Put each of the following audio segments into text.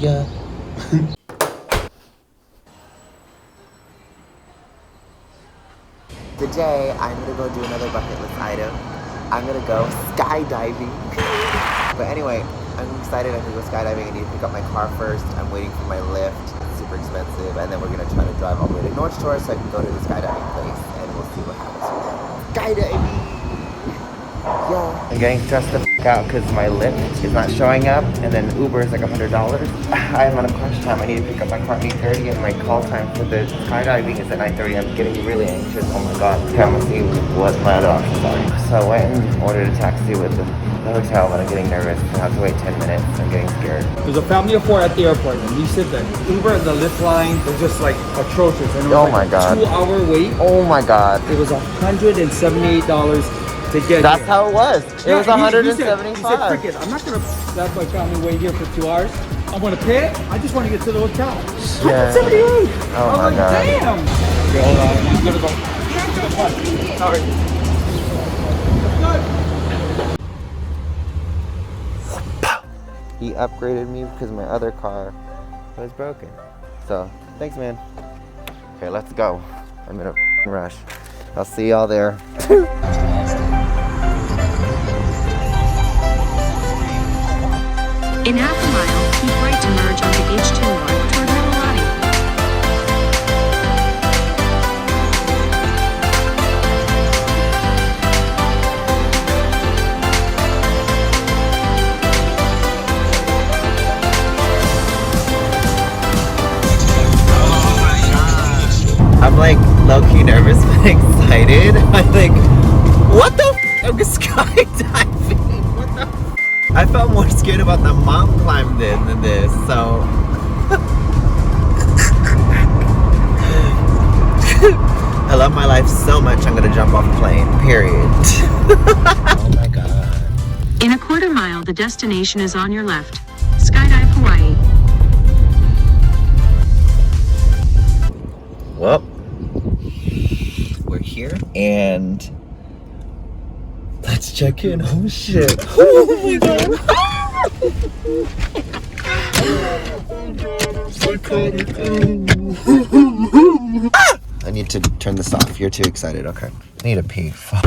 Yeah. Today, I'm gonna go do another bucket list item. I'm gonna go skydiving. But anyway, I'm excited. I'm gonna go skydiving. I need to pick up my car first. I'm waiting for my lift. It's super expensive. And then we're gonna try to drive all the way to North Shore so I can go to the skydiving place. And we'll see what happens from there. Skydiving! Yeah. I'm getting stressed the f out because my Lyft is not showing up, and then Uber is like $100. I'm on a crunch time. I need to pick up my car at 8:30, and my call time for the skydiving is at 9:30. I'm getting really anxious. Oh my god. Okay, I'm gonna see what my other options are. So I went and ordered a taxi with the hotel, but I'm getting nervous. I have to wait 10 minutes. I'm getting scared. There's a family of 4 at the airport, and we sit there. Uber and the Lyft line was just like atrocious. And it was Oh like my god. 2-hour wait. Oh my god. It was $178 to get That's here. how it was. It was 175. He said, frick it, I'm not gonna let my family wait here for 2 hours. I'm gonna pay it. I just want to get to the hotel. Yeah. 178. Oh my god. Damn. I'm gonna go. Sorry. He upgraded me because my other car was broken. So, thanks man. Okay, let's go. I'm in a rush. I'll see y'all there. In half a mile, keep right to merge onto H2 North toward Hawai'i. I'm like low-key nervous but excited. I'm like, what the f? I'm skydiving. What the f? I felt more scared about the mountain climb than this, so. I love my life so much, I'm gonna jump off a plane, period. Oh my god. In a quarter mile, the destination is on your left. Skydive Hawaii. Well, we're here and let's check in. Oh shit. Oh my god. I need to turn this off. You're too excited. Okay. I need to pee. Fuck.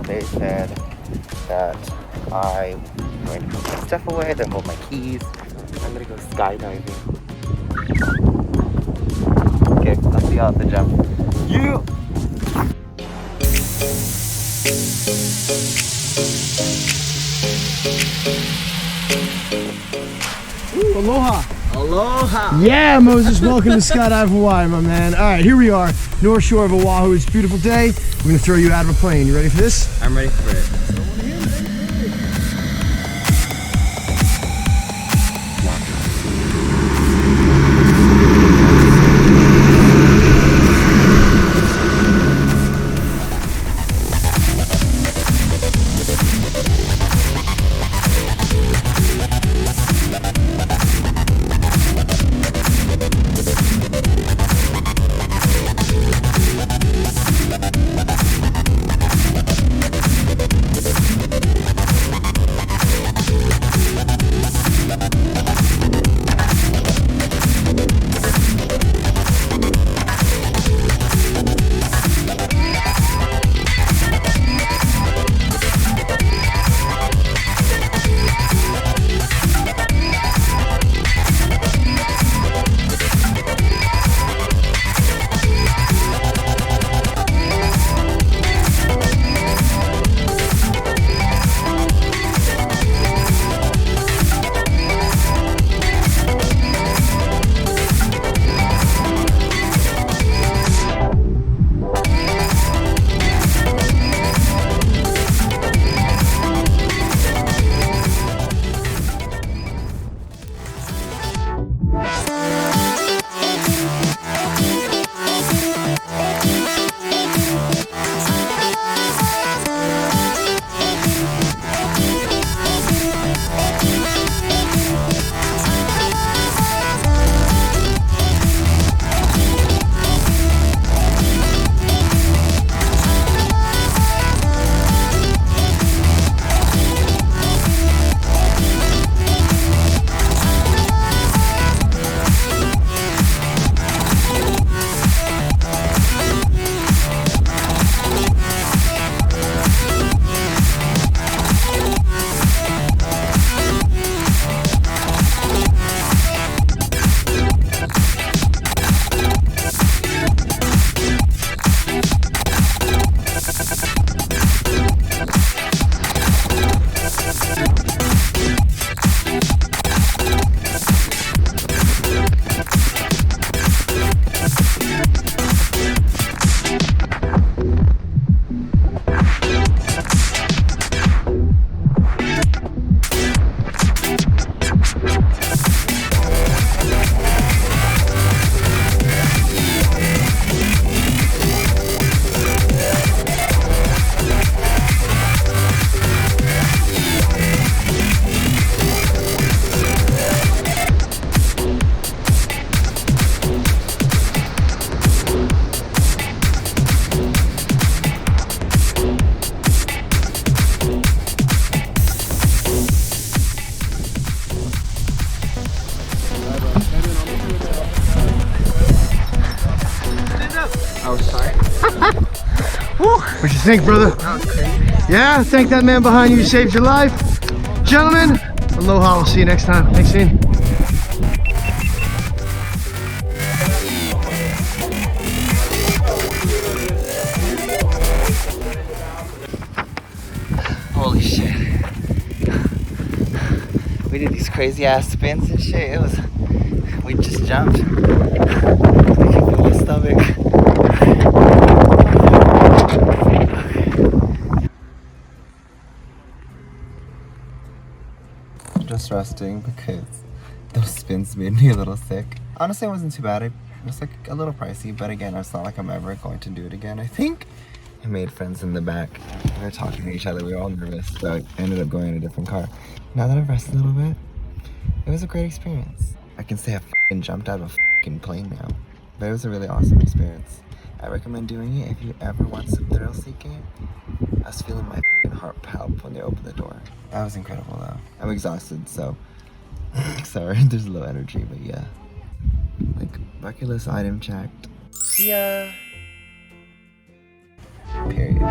They said that I'm going to put my stuff away, then hold my keys. I'm gonna go skydiving. Okay, I'll see y'all at the jump. You! Ooh, aloha. Aloha! Yeah, Moses, welcome to Skydive Hawaii, my man. All right, here we are, North Shore of Oahu. It's a beautiful day. We're gonna throw you out of a plane. You ready for this? I'm ready for it. What you think, brother? That was crazy. Yeah, thank that man behind you. He saved your life. Gentlemen, aloha. We'll see you next time. Thanks, Ian. Holy shit. We did these crazy ass spins and shit. We just jumped. I can feel my stomach. Just resting because those spins made me a little sick. Honestly, it wasn't too bad. It was like a little pricey, but again, it's not like I'm ever going to do it again. I think I made friends in the back. We were talking to each other. We were all nervous, so I ended up going in a different car. Now that I've rested a little bit, it was a great experience. I can say I f***ing jumped out of a f***ing plane now, but it was a really awesome experience. I recommend doing it if you ever want some thrill seeking. I was feeling my f***ing heart palp when they opened the door. That was incredible though. I'm exhausted, so sorry, there's low energy, but yeah. Like, bucket list item checked. Yeah. Period.